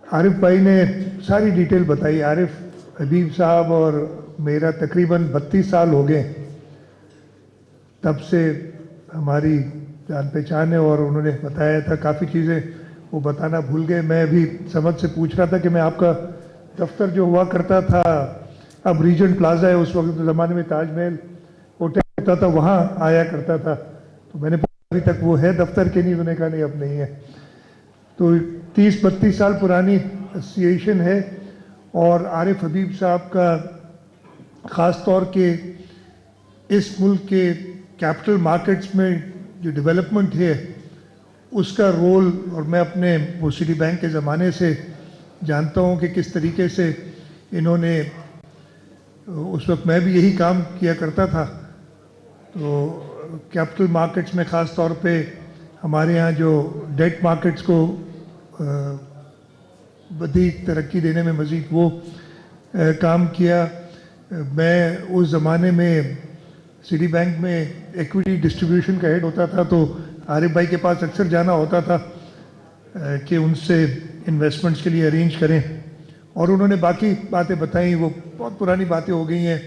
عارف بھائی نے ساری ڈیٹیل بتائی. عارف حبیب صاحب اور میرا تقریباً 32 سال ہو گئے تب سے ہماری جان پہچان ہے, اور انہوں نے بتایا تھا کافی چیزیں وہ بتانا بھول گئے. میں ابھی سمجھ سے پوچھ رہا تھا کہ میں آپ کا دفتر جو ہوا کرتا تھا, اب ریجنٹ پلازا ہے, اس وقت زمانے میں تاج محل ہوٹل ہوتا تھا, وہاں آیا کرتا تھا. تو میں نے ابھی تک وہ ہے دفتر کے نہیں, انہوں نے کہا نہیں اب نہیں ہے. تو 30-32 سال پرانی ایسوسیشن ہے. اور عارف حبیب صاحب کا خاص طور کے اس ملک کے کیپٹل مارکیٹس میں جو ڈیولپمنٹ ہے اس کا رول, اور میں اپنے وہ سٹی بینک کے زمانے سے جانتا ہوں کہ کس طریقے سے انہوں نے, اس وقت میں بھی یہی کام کیا کرتا تھا. تو کیپٹل مارکیٹس میں خاص طور پہ ہمارے یہاں جو ڈیٹ مارکیٹس کو مزید ترقی دینے میں مزید وہ کام کیا. میں اس زمانے میں سٹی بینک میں ایکویٹی ڈسٹریبیوشن کا ہیڈ ہوتا تھا, تو عارف بھائی کے پاس اکثر جانا ہوتا تھا کہ ان سے انویسٹمنٹس کے لیے ارینج کریں. اور انہوں نے باقی باتیں بتائیں, وہ بہت پرانی باتیں ہو گئی ہیں,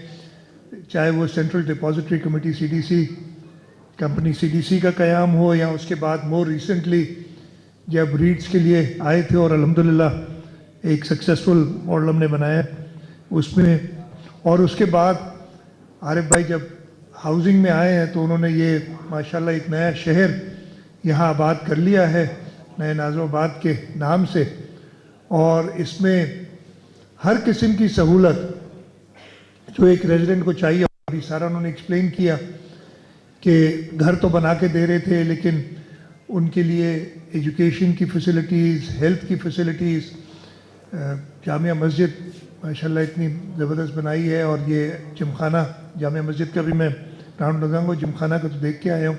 چاہے وہ central depository committee CDC company CDC کا قیام ہو, یا اس کے بعد مور ریسنٹلی جب ریٹس کے لیے آئے تھے اور الحمدللہ ایک سکسیسفل ماڈل ہم نے بنایا اس میں. اور اس کے بعد عارف بھائی جب ہاؤسنگ میں آئے ہیں تو انہوں نے یہ ماشاءاللہ ایک نیا شہر یہاں آباد کر لیا ہے نئے ناظم آباد کے نام سے, اور اس میں ہر قسم کی سہولت جو ایک ریزیڈنٹ کو چاہیے, ابھی سارا انہوں نے ایکسپلین کیا کہ گھر تو بنا کے دے رہے تھے لیکن ان کے لیے ایجوکیشن کی فیسلٹیز, ہیلتھ کی فیسلٹیز, جامعہ مسجد ماشاءاللہ اتنی زبردست بنائی ہے. اور یہ جم خانہ جامعہ مسجد کا بھی میں راؤنڈ لگاؤں گا, جم خانہ کا تو دیکھ کے آیا ہوں,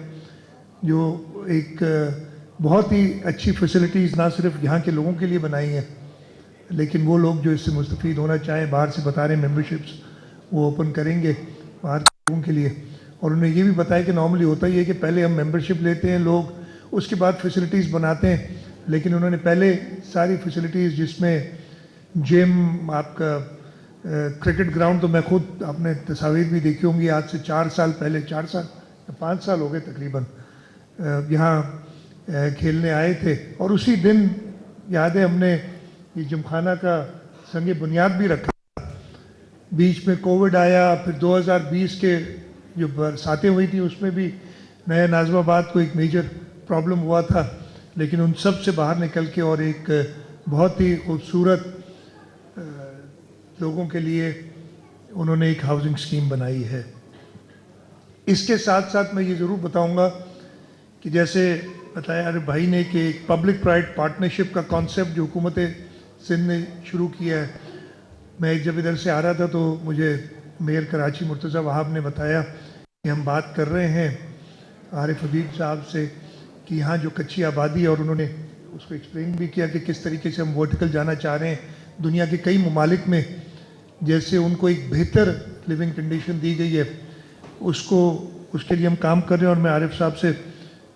جو ایک بہت ہی اچھی فیسلٹیز نہ صرف یہاں کے لوگوں کے لیے بنائی ہیں لیکن وہ لوگ جو اس سے مستفید ہونا چاہیں, باہر سے بتا رہے ہیں ممبرشپس وہ اوپن کریں گے باہر کے لوگوں کے لیے. اور انہوں نے یہ بھی بتایا کہ نارملی ہوتا ہی ہے کہ پہلے ہم ممبرشپ لیتے ہیں لوگ, اس کے بعد فیسلٹیز بناتے ہیں, لیکن انہوں نے پہلے ساری فیسلٹیز جس میں جم, آپ کا کرکٹ گراؤنڈ, تو میں خود آپ نے تصاویر بھی دیکھی ہوں گی, آج سے 4 سال پہلے, 4 سال یا 5 سال ہو گئے تقریباً, یہاں کھیلنے آئے تھے. اور اسی دن یاد ہے ہم نے یہ جم خانہ کا سنگ بنیاد بھی رکھا. بیچ میں کووڈ آیا, پھر 2020 کے جو برساتیں ہوئی تھیں اس میں بھی نئے ناظم آباد کو ایک میجر پرابلم ہوا تھا, لیکن ان سب سے باہر نکل کے اور ایک بہت ہی خوبصورت لوگوں کے لیے انہوں نے ایک ہاؤسنگ اسکیم بنائی ہے. اس کے ساتھ ساتھ میں یہ ضرور بتاؤں گا کہ جیسے بتایا عارف بھائی نے کہ ایک پبلک پرائیویٹ پارٹنرشپ کا کانسیپٹ جو حکومت سندھ نے شروع کیا ہے. میں جب ادھر سے آ رہا تھا تو مجھے میئر کراچی مرتضی وہاب نے بتایا کہ ہم بات کر رہے ہیں عارف حبیب صاحب سے کہ یہاں جو کچی آبادی ہے, اور انہوں نے اس کو ایکسپلین بھی کیا کہ کس طریقے سے ہم ورٹیکل جانا چاہ رہے ہیں. دنیا کے کئی ممالک میں جیسے ان کو ایک بہتر لیونگ کنڈیشن دی گئی ہے, اس کے لیے ہم کام کر رہے ہیں. اور میں عارف صاحب سے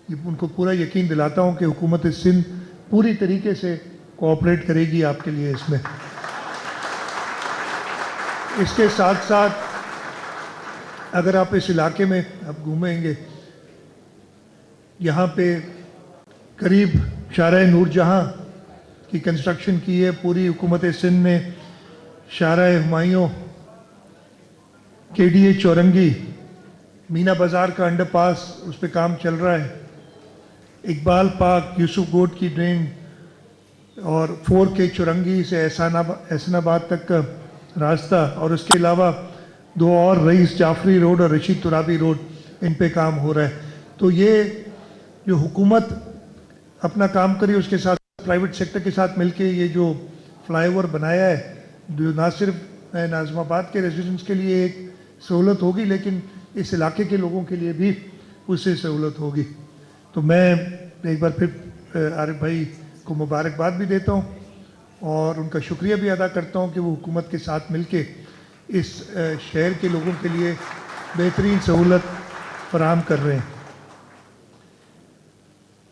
ان کو پورا یقین دلاتا ہوں کہ حکومت سندھ پوری طریقے سے کوآپریٹ کرے گی آپ کے لیے اس میں. اس کے ساتھ ساتھ اگر آپ اس علاقے میں آپ گھومیں گے, یہاں پہ قریب شاہراہ نور جہاں کی کنسٹرکشن کی ہے پوری حکومت سندھ نے. شاہراہ ہمایوں, KDA چورنگی, مینا بازار کا انڈر پاس اس پہ کام چل رہا ہے, اقبال پارک, یوسف گوٹ کی ڈرین, اور 4K چورنگی سے احسان آباد تک کا راستہ, اور اس کے علاوہ 2 اور رئیس جعفری روڈ اور رشید ترابی روڈ, ان پہ کام ہو رہا ہے. تو یہ جو حکومت اپنا کام کری اس کے ساتھ پرائیویٹ سیکٹر کے ساتھ مل کے یہ جو فلائی اوور بنایا ہے, جو نہ صرف ناظم آباد کے ریزیڈنٹس کے لیے ایک سہولت ہوگی لیکن اس علاقے کے لوگوں کے لیے بھی اس سے سہولت ہوگی. تو میں ایک بار پھر عارف بھائی کو مبارکباد بھی دیتا ہوں اور ان کا شکریہ بھی ادا کرتا ہوں کہ وہ حکومت کے ساتھ مل کے اس شہر کے لوگوں کے لیے بہترین سہولت فراہم کر رہے ہیں.